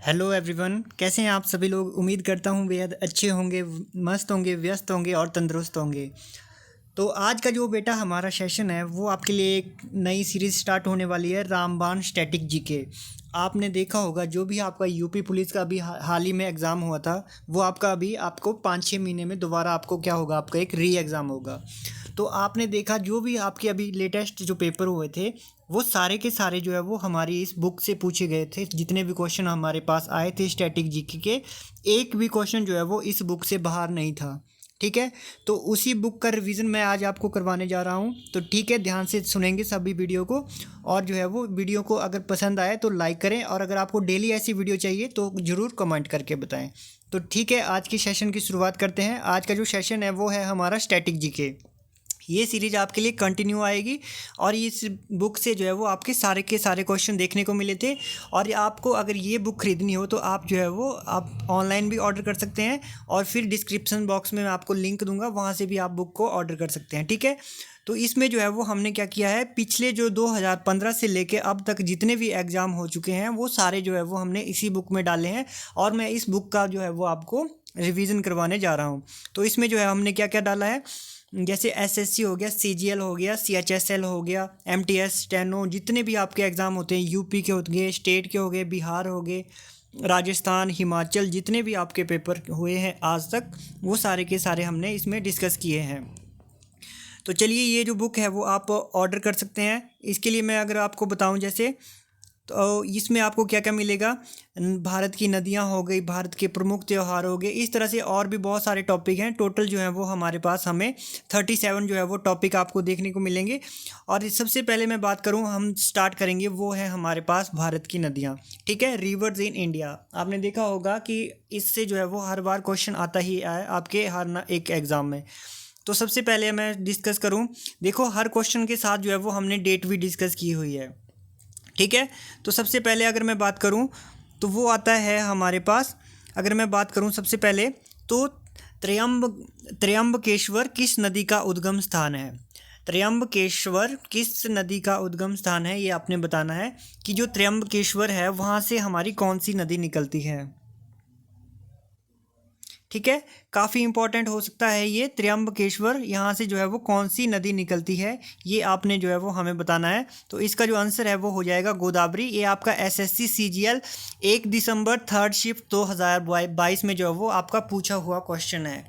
Hello everyone, कैसे हैं आप सभी लोग। उम्मीद करता हूँ बेहद अच्छे होंगे, मस्त होंगे, व्यस्त होंगे और तंदुरुस्त होंगे। तो आज का जो बेटा हमारा सेशन है वो आपके लिए एक नई सीरीज़ स्टार्ट होने वाली है, रामबाण स्टैटिक जीके। आपने देखा होगा जो भी आपका यूपी पुलिस का अभी हाल ही में एग्ज़ाम हुआ था, वो आपका अभी आपको 5-6 महीने में दोबारा आपको क्या होगा, आपका एक री एग्ज़ाम होगा। तो आपने देखा जो भी आपके अभी लेटेस्ट जो पेपर हुए थे, वो सारे के सारे जो है वो हमारी इस बुक से पूछे गए थे। जितने भी क्वेश्चन हमारे पास आए थे स्टैटिक जीके के, एक भी क्वेश्चन जो है वो इस बुक से बाहर नहीं था। ठीक है, तो उसी बुक का रिवीजन मैं आज आपको करवाने जा रहा हूँ। तो ठीक है, ध्यान से सुनेंगे सभी वीडियो को। और जो है वो वीडियो को अगर पसंद आए तो लाइक करें, और अगर आपको डेली ऐसी वीडियो चाहिए तो ज़रूर कमेंट करके बताएं। तो ठीक है, आज की सेशन की शुरुआत करते हैं। आज का जो सेशन है वो है हमारा स्टैटिक जीके। ये सीरीज आपके लिए कंटिन्यू आएगी, और इस बुक से जो है वो आपके सारे के सारे क्वेश्चन देखने को मिले थे। और आपको अगर ये बुक ख़रीदनी हो तो आप जो है वो आप ऑनलाइन भी ऑर्डर कर सकते हैं, और फिर डिस्क्रिप्शन बॉक्स में मैं आपको लिंक दूंगा, वहाँ से भी आप बुक को ऑर्डर कर सकते हैं। ठीक है, तो इसमें जो है वो हमने क्या किया है, पिछले जो 2015 से लेके अब तक जितने भी एग्ज़ाम हो चुके हैं वो सारे जो है वो हमने इसी बुक में डाले हैं, और मैं इस बुक का जो है वो आपको रिवीजन करवाने जा रहा हूँ। तो इसमें जो है हमने क्या क्या डाला है, जैसे एसएससी हो गया, सीजीएल हो गया, सीएचएसएल हो गया, एमटीएस, स्टेनो, जितने भी आपके एग्ज़ाम होते हैं, यूपी के हो गए, स्टेट के हो गए, बिहार हो गए, राजस्थान, हिमाचल, जितने भी आपके पेपर हुए हैं आज तक, वो सारे के सारे हमने इसमें डिस्कस किए हैं। तो चलिए, ये जो बुक है वो आप ऑर्डर कर सकते हैं। इसके लिए मैं अगर आपको बताऊं, जैसे तो इसमें आपको क्या क्या मिलेगा, भारत की नदियां हो गई, भारत के प्रमुख त्यौहार हो गए, इस तरह से और भी बहुत सारे टॉपिक हैं। टोटल जो है वो हमारे पास हमें 37 जो है वो टॉपिक आपको देखने को मिलेंगे। और सबसे पहले मैं बात करूं, हम स्टार्ट करेंगे, वो है हमारे पास भारत की नदियां। ठीक है, रिवर्स इन इंडिया। आपने देखा होगा कि इससे जो है वो हर बार क्वेश्चन आता ही है आपके हर एक एग्ज़ाम में। तो सबसे पहले मैं डिस्कस करूं, देखो हर क्वेश्चन के साथ जो है वो हमने डेट भी डिस्कस की हुई है। ठीक है, तो सबसे पहले अगर मैं बात करूं तो वो आता है हमारे पास, अगर मैं बात करूं सबसे पहले, तो त्र्यंबकेश्वर किस नदी का उद्गम स्थान है। त्र्यंबकेश्वर किस नदी का उद्गम स्थान है, ये आपने बताना है कि जो त्र्यंबकेश्वर है वहाँ से हमारी कौन सी नदी निकलती है। ठीक है, काफ़ी इंपॉर्टेंट हो सकता है ये त्र्यंबकेश्वर, यहाँ से जो है वो कौन सी नदी निकलती है, ये आपने जो है वो हमें बताना है। तो इसका जो आंसर है वो हो जाएगा गोदावरी। ये आपका एसएससी सीजीएल 1 दिसंबर थर्ड शिफ्ट 2022 में जो है वो आपका पूछा हुआ क्वेश्चन है।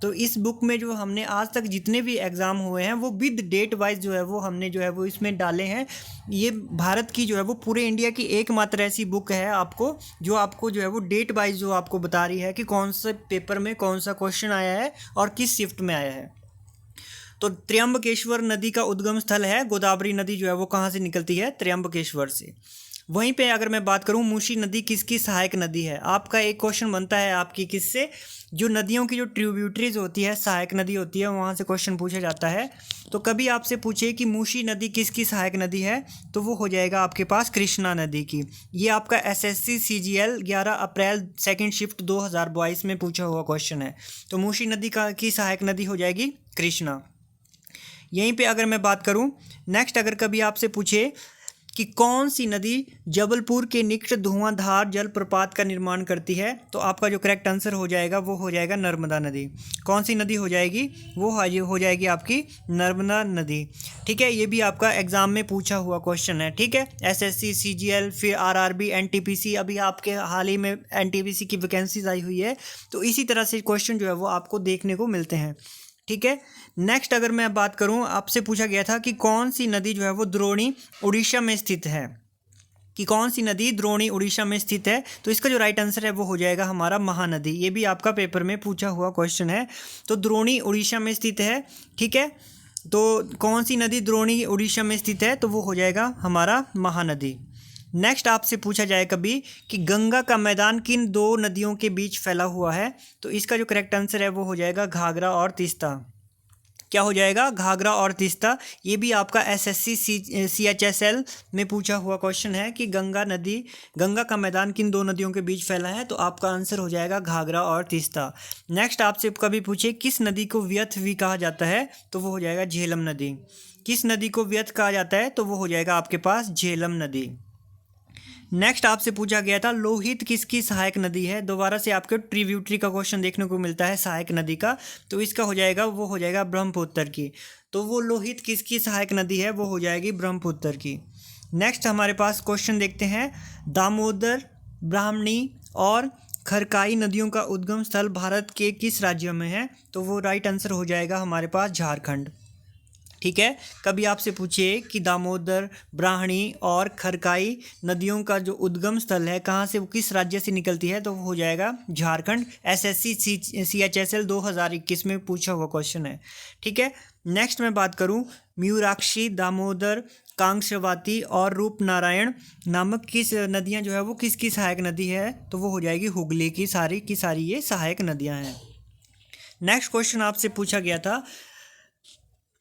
तो इस बुक में जो हमने आज तक जितने भी एग्ज़ाम हुए हैं वो विद डेट वाइज जो है वो हमने जो है वो इसमें डाले हैं। ये भारत की जो है वो पूरे इंडिया की एकमात्र ऐसी बुक है आपको, जो आपको जो है वो डेट वाइज जो आपको बता रही है कि कौन से पेपर में कौन सा क्वेश्चन आया है और किस शिफ्ट में आया है। तो त्र्यंबकेश्वर नदी का उद्गम स्थल है, गोदावरी नदी जो है वो कहाँ से निकलती है, त्र्यंबकेश्वर से। वहीं पे अगर मैं बात करूं, मूसी नदी किसकी सहायक नदी है। आपका एक क्वेश्चन बनता है आपकी किससे, जो नदियों की जो ट्रिब्यूटरीज होती है, सहायक नदी होती है, वहाँ से क्वेश्चन पूछा जाता है। तो कभी आपसे पूछे कि मूसी नदी किसकी सहायक नदी है, तो वो हो जाएगा आपके पास कृष्णा नदी की। ये आपका SSC CGL 11 April second shift 2022 में पूछा हुआ क्वेश्चन है। तो मूसी नदी की सहायक नदी हो जाएगी कृष्णा। यहीं पे अगर मैं बात करूं, नेक्स्ट अगर कभी आपसे पूछे कि कौन सी नदी जबलपुर के निकट धुआंधार जलप्रपात का निर्माण करती है, तो आपका जो करेक्ट आंसर हो जाएगा वो हो जाएगा नर्मदा नदी। कौन सी नदी हो जाएगी, वो हो जाएगी आपकी नर्मदा नदी। ठीक है, ये भी आपका एग्जाम में पूछा हुआ क्वेश्चन है। ठीक है, एसएससी सीजीएल, फिर आरआरबी, एनटीपीसी, अभी आपके हाल ही में एनटीपीसी की वैकेंसीज आई हुई है। तो इसी तरह से क्वेश्चन जो है वो आपको देखने को मिलते हैं। ठीक है, नेक्स्ट अगर मैं बात करूं, आपसे पूछा गया था कि कौन सी नदी जो है वो द्रोणी उड़ीसा में स्थित है, कि कौन सी नदी द्रोणी उड़ीसा में स्थित है। तो इसका जो राइट आंसर है वो हो जाएगा हमारा महानदी। ये भी आपका पेपर में पूछा हुआ क्वेश्चन है। तो द्रोणी उड़ीसा में स्थित है। ठीक है, तो कौन सी नदी द्रोणी उड़ीसा में स्थित है, तो वो हो जाएगा हमारा महानदी। नेक्स्ट आपसे पूछा जाए कभी कि गंगा का मैदान किन दो नदियों के बीच फैला हुआ है, तो इसका जो करेक्ट आंसर है वो हो जाएगा घाघरा और तीस्ता। क्या हो जाएगा, घाघरा और तीस्ता। ये भी आपका एसएससी सीएचएसएल में पूछा हुआ क्वेश्चन है कि गंगा का मैदान किन दो नदियों के बीच फैला है, तो आपका आंसर हो जाएगा घाघरा और तीस्ता। नेक्स्ट आपसे कभी पूछे किस नदी को व्यर्थ भी कहा जाता है, तो वो हो जाएगा झेलम नदी। किस नदी को व्यर्थ कहा जाता है, तो वो हो जाएगा आपके पास झेलम नदी। नेक्स्ट आपसे पूछा गया था लोहित किसकी सहायक नदी है। दोबारा से आपके ट्रिब्यूटरी का क्वेश्चन देखने को मिलता है सहायक नदी का, तो इसका हो जाएगा वो हो जाएगा ब्रह्मपुत्र की। तो वो लोहित किसकी सहायक नदी है, वो हो जाएगी ब्रह्मपुत्र की। नेक्स्ट हमारे पास क्वेश्चन देखते हैं, दामोदर, ब्राह्मणी और खरकाई नदियों का उद्गम स्थल भारत के किस राज्य में है। तो वो राइट आंसर हो जाएगा हमारे पास झारखंड। ठीक है, कभी आपसे पूछिए कि दामोदर, ब्राह्मणी और खरकाई नदियों का जो उद्गम स्थल है कहाँ से, वो किस राज्य से निकलती है, तो वो हो जाएगा झारखंड। SSC CHSL 2021 में पूछा हुआ क्वेश्चन है। ठीक है, नेक्स्ट मैं बात करूँ, मयूराक्षी, दामोदर, कांक्षवाती और रूपनारायण नामक किस नदियाँ जो है वो किसकी सहायक नदी है, तो वो हो जाएगी हुगली की सारी ये सहायक नदियाँ हैं। नेक्स्ट क्वेश्चन आपसे पूछा गया था,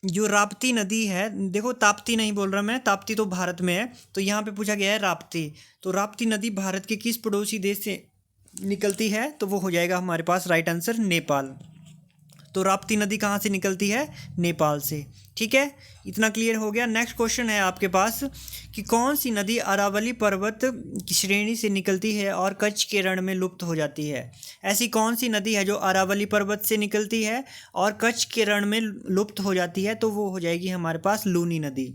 जो राप्ती नदी है, देखो ताप्ती नहीं बोल रहा मैं, ताप्ती तो भारत में है, तो यहाँ पे पूछा गया है राप्ती। तो राप्ती नदी भारत के किस पड़ोसी देश से निकलती है, तो वो हो जाएगा हमारे पास राइट आंसर नेपाल। तो राप्ती नदी कहाँ से निकलती है, नेपाल से। ठीक है, इतना क्लियर हो गया। नेक्स्ट क्वेश्चन है आपके पास कि कौन सी नदी अरावली पर्वत की श्रेणी से निकलती है और कच्छ के रण में लुप्त हो जाती है। ऐसी कौन सी नदी है जो अरावली पर्वत से निकलती है और कच्छ के रण में लुप्त हो जाती है, तो वो हो जाएगी हमारे पास लूनी नदी।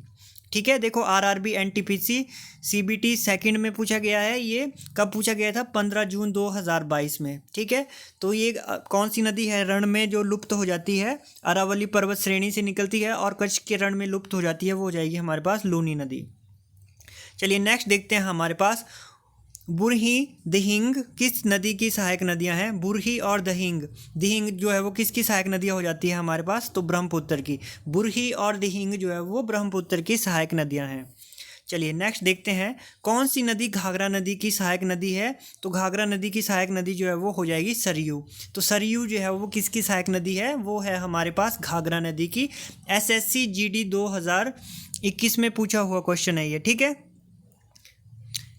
ठीक है, देखो RRB NTPC CBT सेकंड में पूछा गया है, ये कब पूछा गया था, 15 जून 2022 में। ठीक है, तो ये कौन सी नदी है रण में जो लुप्त हो जाती है, अरावली पर्वत श्रेणी से निकलती है और कच्छ के रण में लुप्त हो जाती है, वो हो जाएगी हमारे पास लूनी नदी। चलिए नेक्स्ट देखते हैं हमारे पास, बुरही, दिहिंग किस नदी की सहायक नदियां हैं। बुरही और दिहिंग, दिहिंग जो है वो किसकी सहायक नदियां हो जाती है हमारे पास, तो ब्रह्मपुत्र की। बुरही और दिहिंग जो है वो ब्रह्मपुत्र की सहायक नदियां हैं। चलिए नेक्स्ट देखते हैं, कौन सी नदी घाघरा नदी की सहायक नदी है। तो घाघरा नदी की सहायक नदी जो है वो हो जाएगी सरयू। तो सरयू जो है वो किसकी सहायक नदी है, वो है हमारे पास घाघरा नदी की। SSC GD 2021 में पूछा हुआ क्वेश्चन है ये। ठीक है,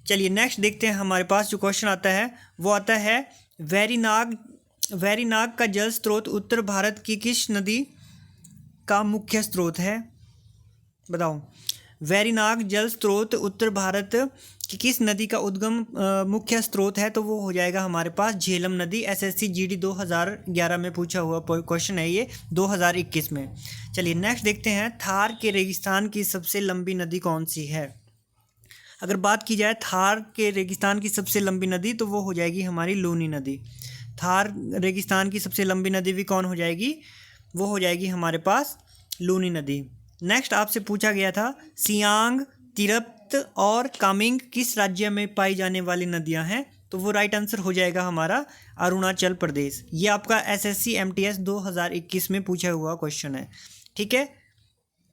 चलिए नेक्स्ट देखते हैं, हमारे पास जो क्वेश्चन आता है वो आता है, वैरीनाग का जल स्रोत उत्तर भारत की किस नदी का मुख्य स्रोत है, बताओ। वैरीनाग जल स्रोत उत्तर भारत की किस नदी का उद्गम मुख्य स्रोत है, तो वो हो जाएगा हमारे पास झेलम नदी। SSC GD 2011 में पूछा हुआ क्वेश्चन है ये 2021 में। चलिए नेक्स्ट देखते हैं, थार के रेगिस्तान की सबसे लंबी नदी कौन सी है। अगर बात की जाए थार के रेगिस्तान की सबसे लंबी नदी, तो वो हो जाएगी हमारी लूनी नदी। थार रेगिस्तान की सबसे लंबी नदी भी कौन हो जाएगी, वो हो जाएगी हमारे पास लूनी नदी। नेक्स्ट आपसे पूछा गया था, सियांग, तिरप्त और कामिंग किस राज्य में पाई जाने वाली नदियां हैं, तो वो राइट आंसर हो जाएगा हमारा अरुणाचल प्रदेश। ये आपका SSC MTS 2021 में पूछा हुआ क्वेश्चन है। ठीक है,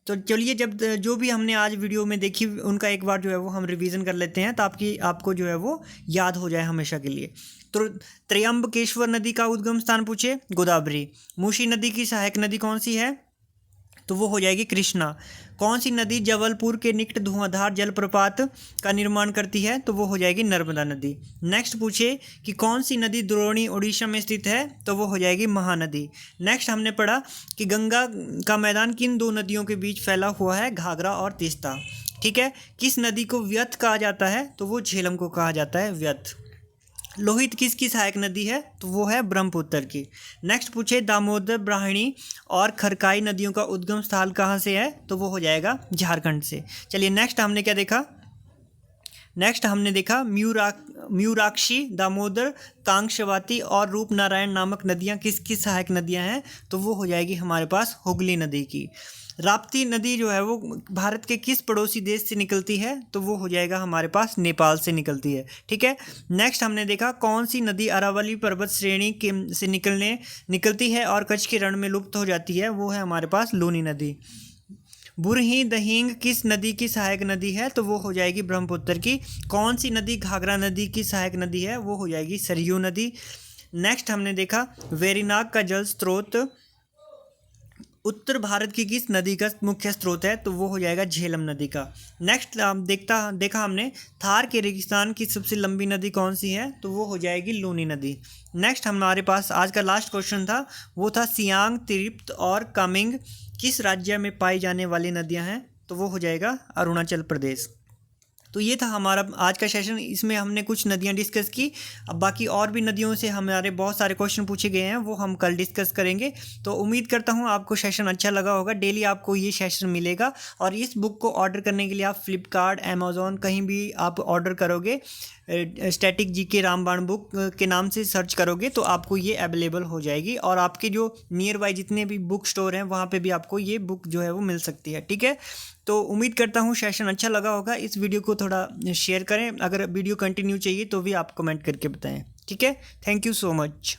तो चलिए जब जो भी हमने आज वीडियो में देखी उनका एक बार जो है वो हम रिवीजन कर लेते हैं, तो आपको जो है वो याद हो जाए हमेशा के लिए। तो त्र्यंबकेश्वर नदी का उद्गम स्थान पूछे, गोदावरी। मूसी नदी की सहायक नदी कौन सी है, तो वो हो जाएगी कृष्णा। कौन सी नदी जबलपुर के निकट धुआंधार जलप्रपात का निर्माण करती है, तो वो हो जाएगी नर्मदा नदी। नेक्स्ट पूछे कि कौन सी नदी द्रोणी उड़ीसा में स्थित है, तो वो हो जाएगी महानदी। नेक्स्ट हमने पढ़ा कि गंगा का मैदान किन दो नदियों के बीच फैला हुआ है, घाघरा और तीस्ता। ठीक है, किस नदी को व्यथ कहा जाता है, तो वो झेलम को कहा जाता है व्यथ। लोहित किसकी सहायक नदी है, तो वो है ब्रह्मपुत्र की। नेक्स्ट पूछे दामोदर, ब्राह्मणी और खरकाई नदियों का उद्गम स्थल कहाँ से है, तो वो हो जाएगा झारखंड से। चलिए नेक्स्ट हमने क्या देखा, नेक्स्ट हमने देखा मयूराक्षी, दामोदर, कांक्षवाती और रूपनारायण नामक नदियाँ किसकी सहायक नदियाँ हैं, तो वो हो जाएगी हमारे पास हुगली नदी की। राप्ती नदी जो है वो भारत के किस पड़ोसी देश से निकलती है, तो वो हो जाएगा हमारे पास नेपाल से निकलती है। ठीक है, नेक्स्ट हमने देखा कौन सी नदी अरावली पर्वत श्रेणी के से निकलती है और कच्छ के रण में लुप्त हो जाती है, वो है हमारे पास लूनी नदी। बुरही, दहिंग किस नदी की सहायक नदी है, तो वो हो जाएगी ब्रह्मपुत्र की। कौन सी नदी घाघरा नदी की सहायक नदी है, वो हो जाएगी सरयू नदी। नेक्स्ट हमने देखा वैरीनाग का जल स्रोत उत्तर भारत की किस नदी का मुख्य स्रोत है, तो वो हो जाएगा झेलम नदी का। नेक्स्ट देखा हमने थार के रेगिस्तान की सबसे लंबी नदी कौन सी है, तो वो हो जाएगी लूनी नदी। नेक्स्ट हमारे पास आज का लास्ट क्वेश्चन था, वो था सियांग, तिरप्त और कामिंग किस राज्य में पाई जाने वाली नदियां हैं, तो वो हो जाएगा अरुणाचल प्रदेश। तो ये था हमारा आज का सेशन। इसमें हमने कुछ नदियाँ डिस्कस की। अब बाकी और भी नदियों से हमारे बहुत सारे क्वेश्चन पूछे गए हैं, वो हम कल डिस्कस करेंगे। तो उम्मीद करता हूँ आपको सेशन अच्छा लगा होगा। डेली आपको ये सेशन मिलेगा और इस बुक को ऑर्डर करने के लिए आप फ्लिपकार्ट, अमेज़ॉन कहीं भी आप ऑर्डर करोगे, स्टैटिक जीके रामबाण बुक के नाम से सर्च करोगे तो आपको ये अवेलेबल हो जाएगी। और आपके जो नियर बाय जितने भी बुक स्टोर हैं वहाँ पे भी आपको ये बुक जो है वो मिल सकती है। ठीक है, तो उम्मीद करता हूँ सेशन अच्छा लगा होगा। इस वीडियो को थोड़ा शेयर करें। अगर वीडियो कंटिन्यू चाहिए तो भी आप कमेंट करके बताएं। ठीक है, थैंक यू सो मच।